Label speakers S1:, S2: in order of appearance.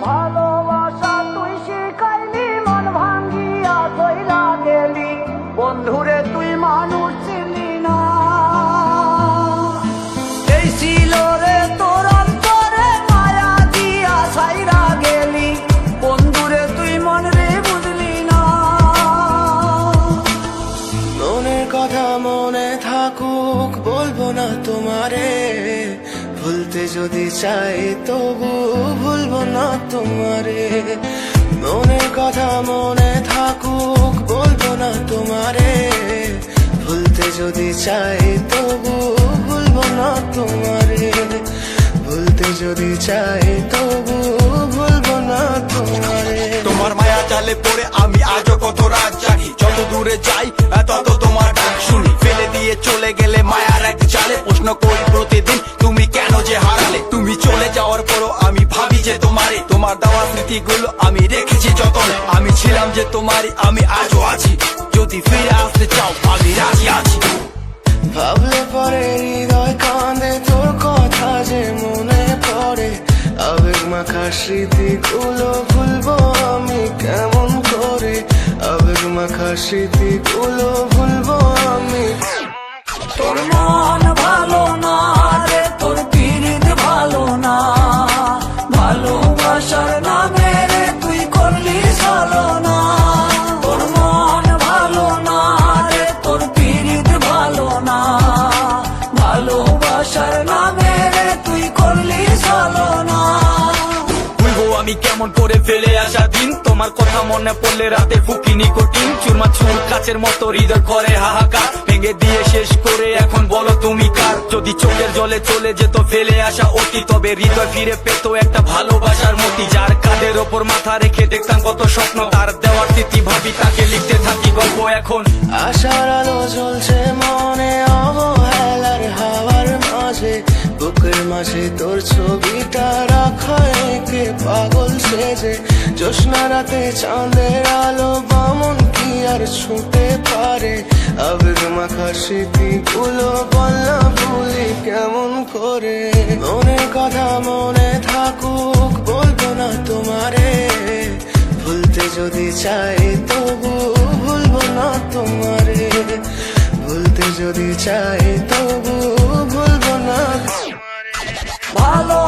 S1: ভালোবাসা তুই শিখাইলি, মন ভাঙ্গিয়া কইরা গেলি, বন্ধুরে তুই মানুষ ছিলি না। এই ছিল রে তোর অন্তরে মায়া দিয়া ছাইরা গেলি, বন্ধুরে তুই মন রে বুঝলি না।
S2: মনের কথা মনে থাকুক বলবো না তোমারে, ভুলতে যদি চাই তবু ভুলবো না তোমারে। মনের কথা মনে থাকুক বলবো না তোমারে, ভুলতে যদি চাই তবু ভুলবো না তোমারে। ভুলতে যদি চাই তবু ভুলবো না তোমারে।
S3: তোমার মায়া জালে পড়ে আমি আজও কত রাত জাগি, যত দূরে যাই তত তোমার ডাক শুনি। ফেলে দিয়ে চলে গেলে মায়ার এক জালে প্রশ্ন করি প্রতিদিন তুমি কেন যে হারালে। তুমি চলে যাওয়ার পরও আমি ভাবি যে তোমারে, তোমার দেওয়া স্মৃতিগুলো আমি রেখেছি যতনে। আমি ছিলাম যে তোমারই, আমি আজও আছি, যদি ফিরে আসতে চাও আমি রাজি আছি।
S2: ভাবলে পরে হৃদয় কাঁদে, তোর কথা যে মনে পড়ে। আবেগ মাখা স্মৃতিগুলো ভুলবো আমি কেমন করে, আবেগ মাখা স্মৃতিগুলো ভুলবো আমি।
S1: তোর মন ভালো না রে, তোর পীড়িত ভালো না, ভালোবাসার নামে রে তুই করলি ছলনা। তোর মন ভালো না রে, তোর পীড়িত ভালো না, ভালোবাসার নামে রে তুই করলি ছলনা।
S3: ভুলবো আমি কেমন করে ফেলে আসা দিন, তোমার কথা মনে পড়লে রাতে ফুকি নিকোটিন। চুরমা চুর কাচের মতো হৃদয় করে হাহাকার, ভেঙে দিয়ে শেষ করে এখন বলো তুমি কার। যদি চোখের জলে চলে যেত ফেলে আসা অতি, তবে হৃদয় ফিরে পেত একটা ভালোবাসার মতি। যার কাঁধের ওপর মাথা রেখে দেখতাম কত স্বপ্ন, তার দেওয়ার স্মৃতি ভাবি তাকে লিখতে থাকি গল্প এখন।
S2: আশার আলো জ্বলছে মনে অবহেলার হাওয়ার মাঝে, বুকের মাঝে তোর ছবিটা রাখা একে পাগল সেজে। জ্যোৎস্না রাতে চাঁদের আলো বামন কি আর ছুঁতে পারে, আবেগ মাখা স্মৃতিগুলো বলনা ভুলি কেমন করে। মনের কথা মনে থাকুক বলবো না তোমারে, ভুলতে যদি চাই তবু ভুলবো না তোমারে। ভুলতে যদি চাই তবু ভুলবো না তোমারে।
S1: ভালো